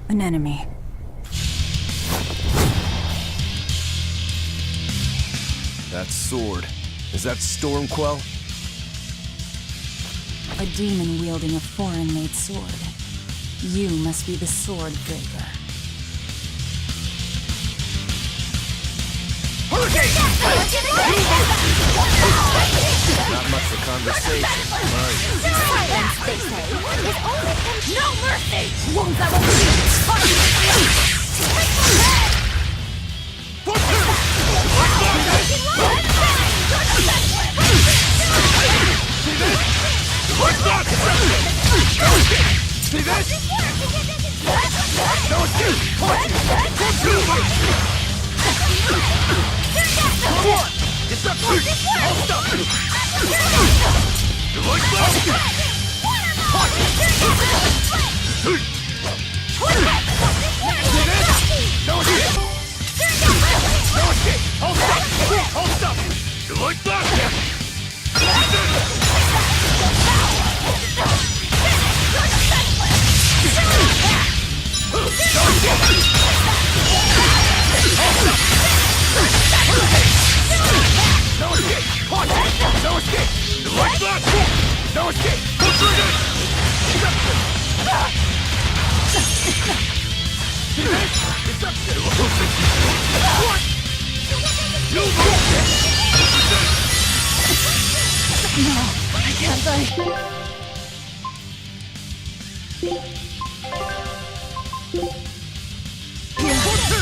An enemy. That sword. Is that Stormquell? A demon wielding a foreign-made sword. You must be the sword breaker. Not much for conversation, are you? Silence, they say, is only no mercy! Wounds that will bleed! Take my head! See this?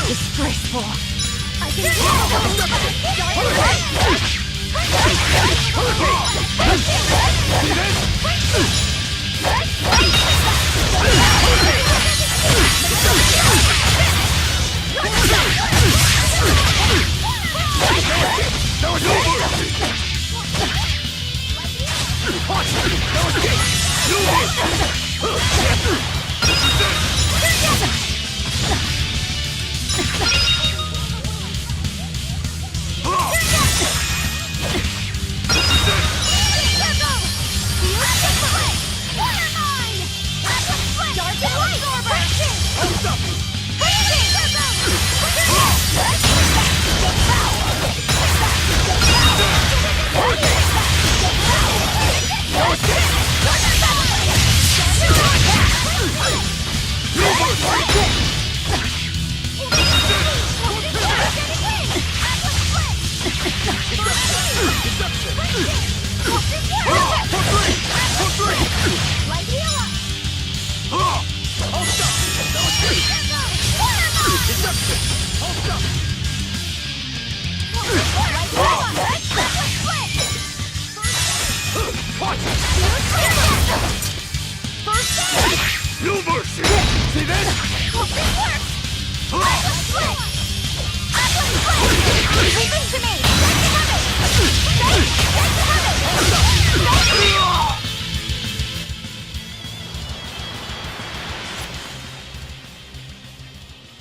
Disgraceful. I can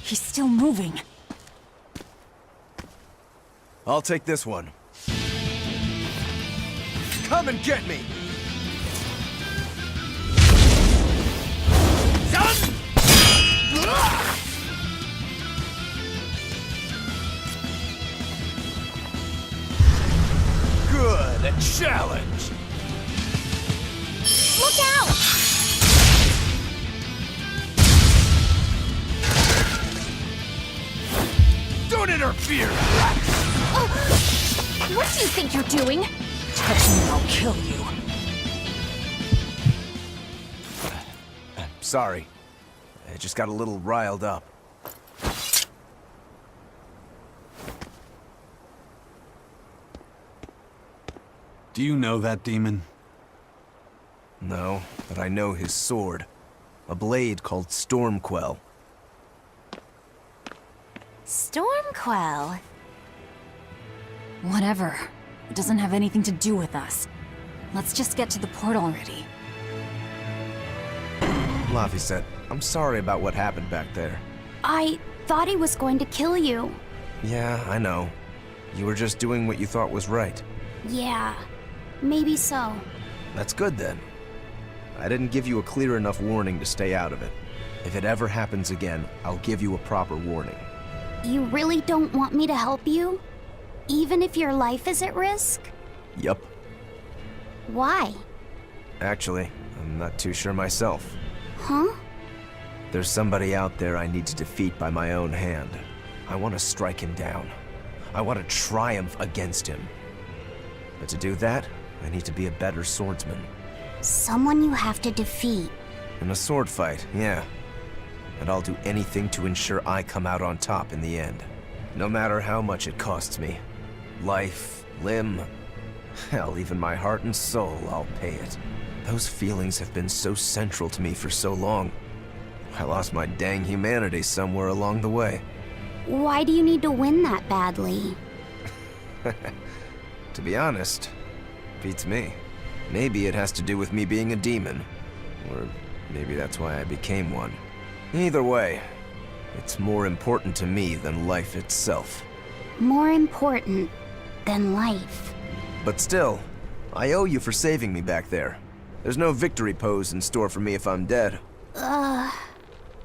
He's still moving. I'll take this one. Come and get me! Good, a challenge! look out! Don't interfere! What do you think you're doing? Touch me and I'll kill you. Sorry. I just got a little riled up. Do you know that demon? No, but I know his sword. A blade called Stormquell. Stormquell. Whatever. It doesn't have anything to do with us. Let's just get to the port already. Laphicet, I'm sorry about what happened back there. I thought he was going to kill you. Yeah, I know. You were just doing what you thought was right. Yeah, maybe so. That's good then. I didn't give you a clear enough warning to stay out of it. If it ever happens again, I'll give you a proper warning. You really don't want me to help you? Even if your life is at risk? Yup. Why? Actually, I'm not too sure myself. Huh? There's somebody out there I need to defeat by my own hand. I want to strike him down. I want to triumph against him. But to do that, I need to be a better swordsman. Someone you have to defeat. In a sword fight, yeah. And I'll do anything to ensure I come out on top in the end. No matter how much it costs me. Life, limb, hell, even my heart and soul, I'll pay it. Those feelings have been so central to me for so long. I lost my dang humanity somewhere along the way. Why do you need to win that badly? To be honest, beats me. Maybe it has to do with me being a demon. Or maybe that's why I became one. Either way, it's more important to me than life itself. More important than life. But still, I owe you for saving me back there. There's no victory pose in store for me if I'm dead.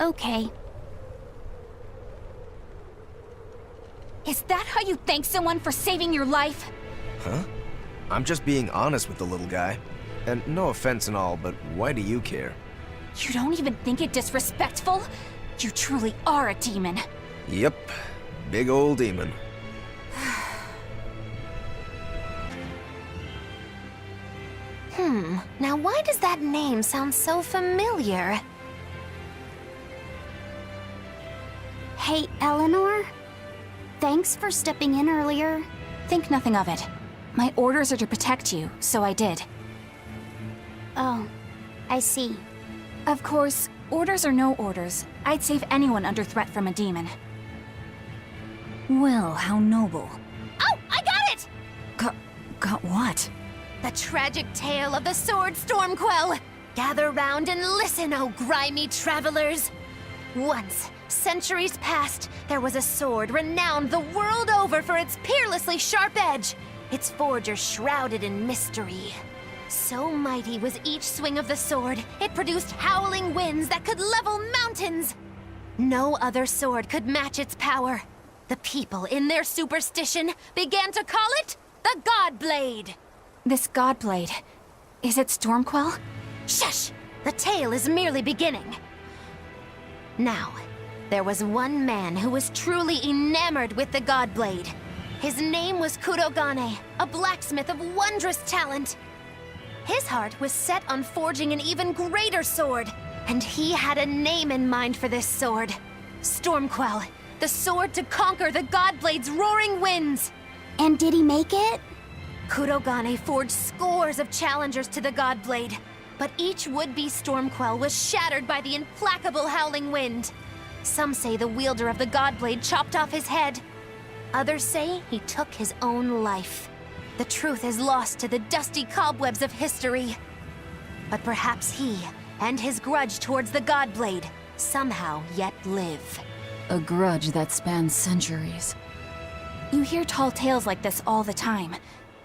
Okay. Is that how you thank someone for saving your life? Huh? I'm just being honest with the little guy. And no offense and all, but why do you care? You don't even think it disrespectful? You truly are a demon. Yep, big old demon. Now why does that name sound so familiar? Hey, Eleanor? Thanks for stepping in earlier. Think nothing of it. My orders are to protect you, so I did. Oh, I see. Of course, orders or no orders, I'd save anyone under threat from a demon. Well, how noble. Oh, I got it! Got what? The tragic tale of the sword Stormquell. Gather round and listen, oh grimy travelers. Once, centuries past, there was a sword renowned the world over for its peerlessly sharp edge, its forger shrouded in mystery. So mighty was each swing of the sword, it produced howling winds that could level mountains. No other sword could match its power. The people, in their superstition, began to call it the God Blade. This Godblade, is it Stormquell? Shush! The tale is merely beginning. Now, there was one man who was truly enamored with the Godblade. His name was Kurogane, a blacksmith of wondrous talent. His heart was set on forging an even greater sword, and he had a name in mind for this sword. Stormquell, the sword to conquer the Godblade's roaring winds. And did he make it? Kurogane forged scores of challengers to the Godblade, but each would-be Stormquell was shattered by the implacable howling wind. Some say the wielder of the Godblade chopped off his head. Others say he took his own life. The truth is lost to the dusty cobwebs of history. But perhaps he, and his grudge towards the Godblade, somehow yet live. A grudge that spans centuries. You hear tall tales like this all the time.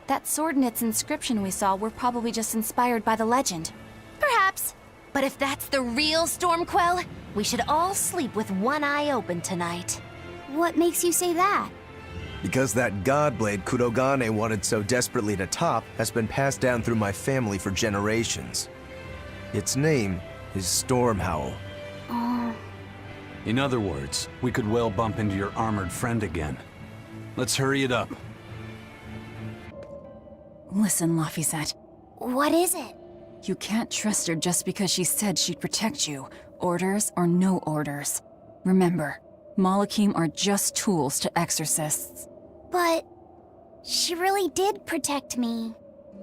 That sword and its inscription we saw were probably just inspired by the legend. Perhaps. But if that's the real Stormquell, we should all sleep with one eye open tonight. What makes you say that? Because that Godblade Kurogane wanted so desperately to top has been passed down through my family for generations. Its name is Stormhowl. In other words, we could well bump into your armored friend again. Let's hurry it up. Listen, Laphicet. What is it? You can't trust her just because she said she'd protect you, orders or no orders. Remember, Malakim are just tools to exorcists. But she really did protect me.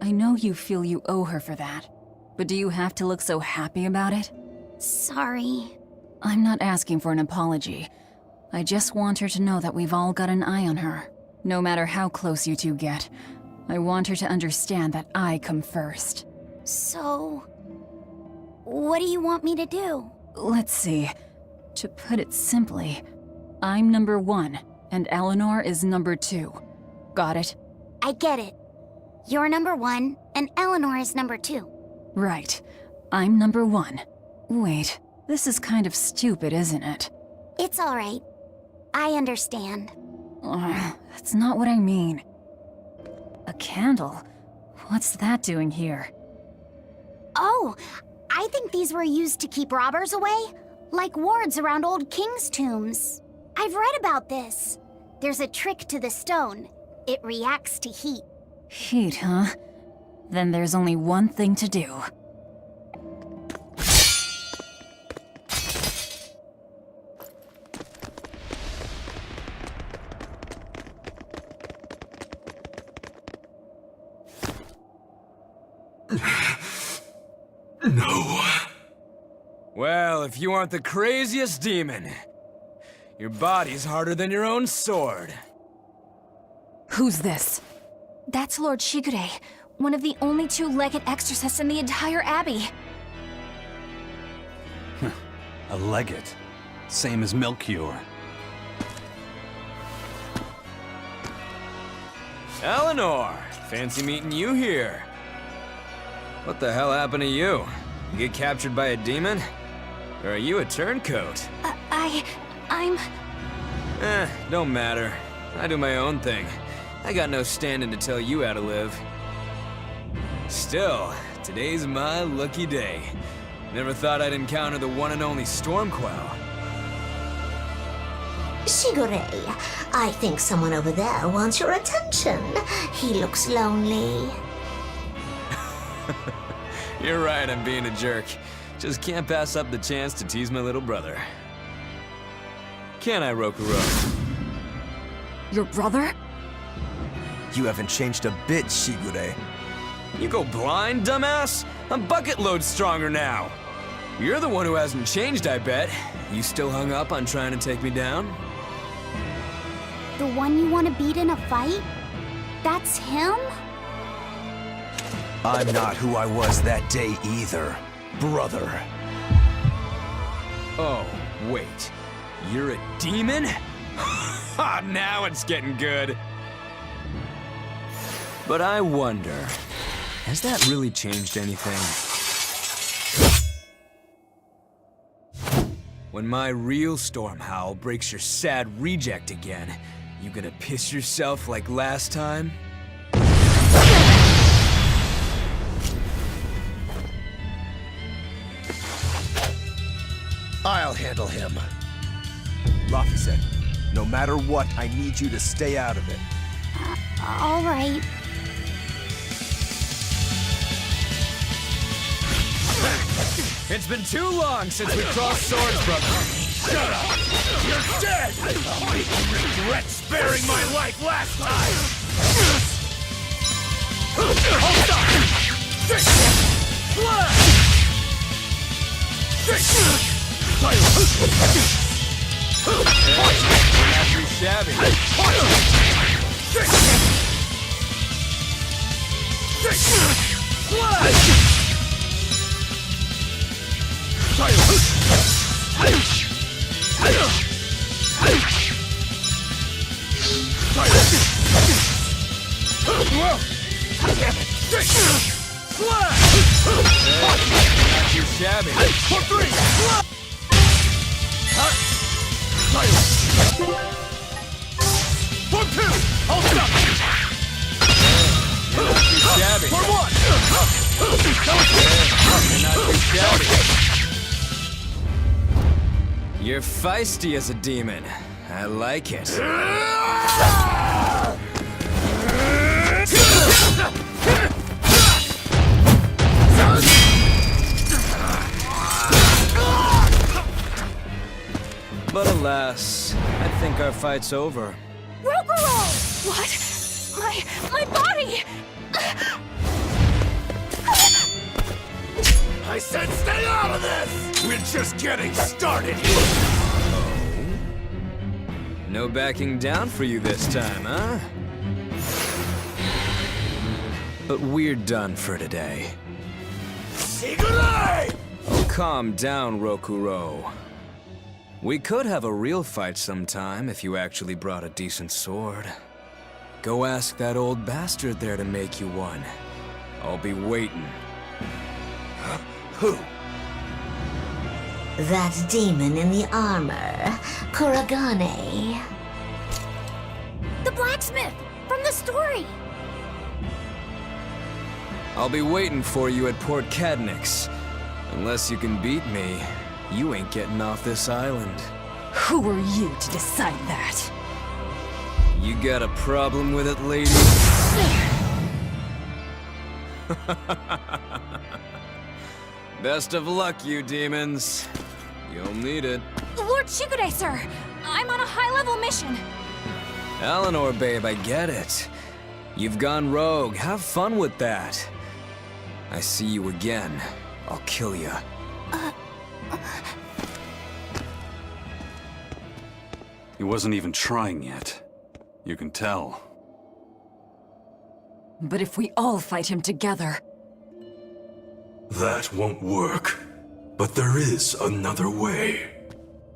I know you feel you owe her for that, but do you have to look so happy about it? Sorry. I'm not asking for an apology. I just want her to know that we've all got an eye on her. No matter how close you two get, I want her to understand that I come first. So, what do you want me to do? Let's see. To put it simply, I'm number 1, and Eleanor is number 2. Got it? I get it. You're number 1, and Eleanor is number 2. Right. I'm number 1. Wait, This is kind of stupid, isn't it? It's alright. I understand. That's not what I mean. A candle? What's that doing here? Oh, I think these were used to keep robbers away, like wards around old kings' tombs. I've read about this. There's a trick to the stone. It reacts to heat. Heat, huh? Then there's only one thing to do. No. Well, if you aren't the craziest demon, your body's harder than your own sword. Who's this? That's Lord Shigure, one of the only 2 legate exorcists in the entire abbey. A legate. Same as Melchior. Eleanor, fancy meeting you here. What the hell happened to you? You get captured by a demon? Or are you a turncoat? I'm... Don't matter. I do my own thing. I got no standing to tell you how to live. Still, today's my lucky day. Never thought I'd encounter the one and only Stormquell. Shigure, I think someone over there wants your attention. He looks lonely. You're right, I'm being a jerk. Just can't pass up the chance to tease my little brother. Can I, Rokuro? Your brother? You haven't changed a bit, Shigure. You go blind, dumbass? I'm bucket load stronger now. You're the one who hasn't changed, I bet. You still hung up on trying to take me down? The one you want to beat in a fight? That's him? I'm not who I was that day either, brother. Oh, wait. You're a demon? Now it's getting good. But I wonder, has that really changed anything? When my real storm howl breaks your sad reject again, you gonna piss yourself like last time? I'll handle him. Rafi said, no matter what, I need you to stay out of it. Alright. It's been too long since we crossed swords, brother. Shut up! You're dead! I'll make you regret sparing my life last time! Hold up! Not too shabby. Not too shabby. For 3! For 2! Hold up! Not too shabby. For 1! Not too shabby. You're feisty as a demon. I like it. But alas, I think our fight's over. Rokuro! What? My body! I said stay out of this! We're just getting started here! Oh? No backing down for you this time, huh? But we're done for today. Shigure! Oh, calm down, Rokuro. We could have a real fight sometime if you actually brought a decent sword. Go ask that old bastard there to make you one. I'll be waiting. Who? That demon in the armor, Kurogane. The blacksmith! From the story! I'll be waiting for you at Port Cadnix. Unless you can beat me, you ain't getting off this island. Who are you to decide that? You got a problem with it, lady? Best of luck, you demons. You'll need it. Lord Shigure, sir! I'm on a high-level mission. Eleanor, babe, I get it. You've gone rogue. Have fun with that. I see you again. I'll kill you. He wasn't even trying yet. You can tell. But if we all fight him together... That won't work. But there is another way.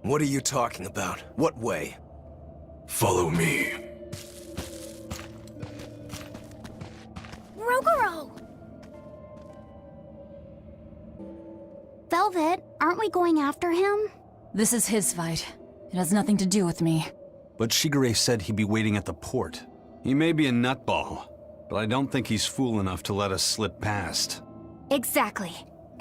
What are you talking about? What way? Follow me. Rogoro! Velvet, aren't we going after him? This is his fight. It has nothing to do with me. But Shigure said he'd be waiting at the port. He may be a nutball, but I don't think he's fool enough to let us slip past. Exactly.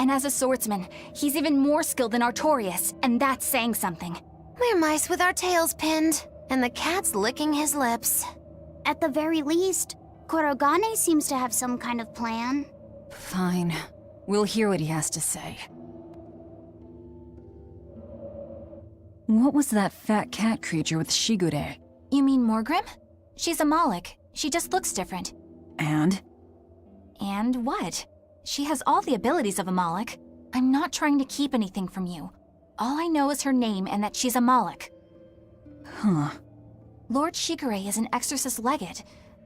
And as a swordsman, he's even more skilled than Artorias, and that's saying something. We're mice with our tails pinned, and the cat's licking his lips. At the very least, Kurogane seems to have some kind of plan. Fine. We'll hear what he has to say. What was that fat cat creature with Shigure? You mean Morgrim? She's a Moloch. She just looks different. And? And what? She has all the abilities of a Moloch. I'm not trying to keep anything from you. All I know is her name and that she's a Moloch. Huh. Lord Shigure is an exorcist legate,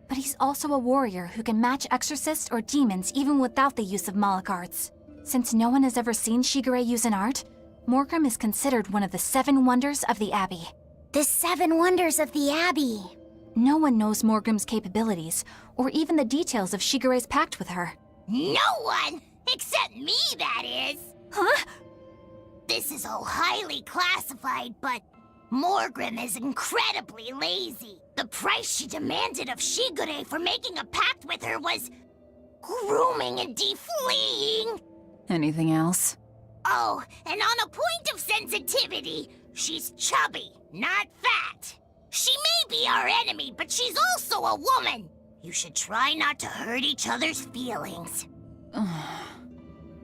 but he's also a warrior who can match exorcists or demons even without the use of Moloch arts. Since no one has ever seen Shigure use an art, Morgrim is considered one of the 7 wonders of the Abbey. The 7 wonders of the Abbey. No one knows Morgrim's capabilities, or even the details of Shigure's pact with her. No one! Except me, that is! Huh? This is all highly classified, but Morgrim is incredibly lazy. The price she demanded of Shigure for making a pact with her was grooming and defleeing. Anything else? Oh, and on a point of sensitivity, she's chubby, not fat. She may be our enemy, but she's also a woman. You should try not to hurt each other's feelings.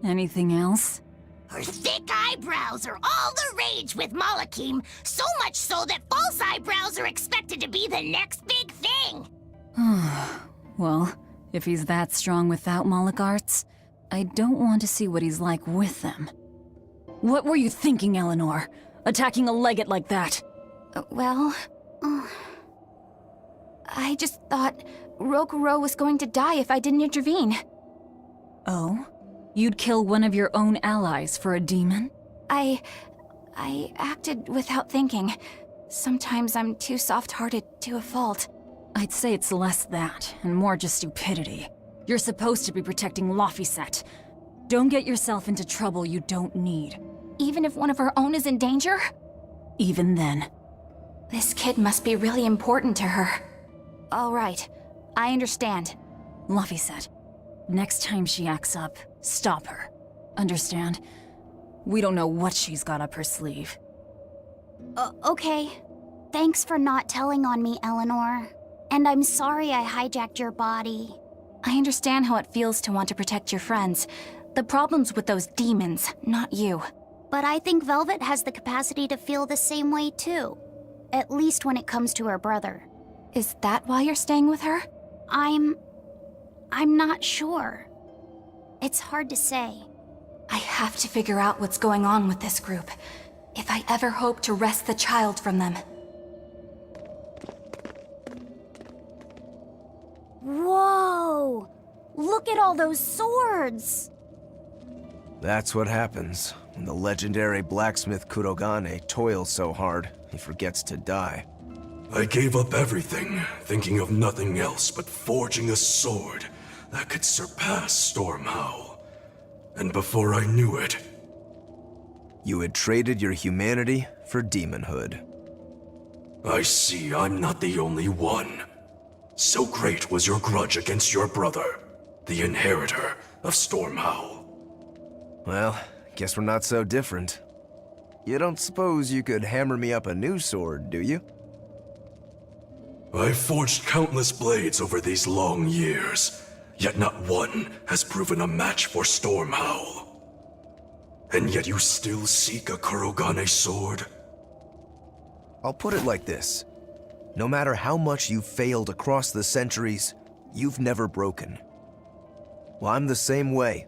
Anything else? Her thick eyebrows are all the rage with Malakim, so much so that false eyebrows are expected to be the next big thing. Well, if he's that strong without Moloch arts, I don't want to see what he's like with them. What were you thinking, Eleanor? Attacking a legate like that? I just thought Rokuro was going to die if I didn't intervene. Oh? You'd kill one of your own allies for a demon? I acted without thinking. Sometimes I'm too soft-hearted to a fault. I'd say it's less that, and more just stupidity. You're supposed to be protecting Laphicet. Don't get yourself into trouble you don't need. Even if one of her own is in danger? Even then. This kid must be really important to her. All right, I understand. Laphicet, next time she acts up, stop her. Understand? We don't know what she's got up her sleeve. Okay. Thanks for not telling on me, Eleanor. And I'm sorry I hijacked your body. I understand how it feels to want to protect your friends. The problem's with those demons, not you. But I think Velvet has the capacity to feel the same way too. At least when it comes to her brother. Is that why you're staying with her? I'm not sure. It's hard to say. I have to figure out what's going on with this group, if I ever hope to wrest the child from them. Whoa! Look at all those swords! That's what happens when the legendary blacksmith Kurogane toils so hard, he forgets to die. I gave up everything, thinking of nothing else but forging a sword that could surpass Stormhowl. And before I knew it, You had traded your humanity for demonhood. I see I'm not the only one. So great was your grudge against your brother, the inheritor of Stormhowl. Well, guess we're not so different. You don't suppose you could hammer me up a new sword, do you? I've forged countless blades over these long years, yet not one has proven a match for Stormhowl. And yet you still seek a Kurogane sword? I'll put it like this. No matter how much you've failed across the centuries, you've never broken. Well, I'm the same way.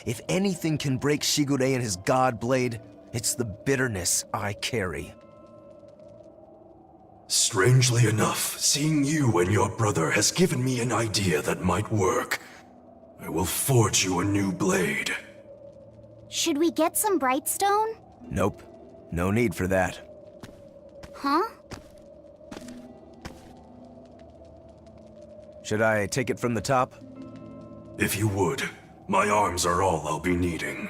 If anything can break Shigure and his god blade, it's the bitterness I carry. Strangely enough, seeing you and your brother has given me an idea that might work. I will forge you a new blade. Should we get some Brightstone? Nope. No need for that. Huh? Should I take it from the top? If you would, my arms are all I'll be needing.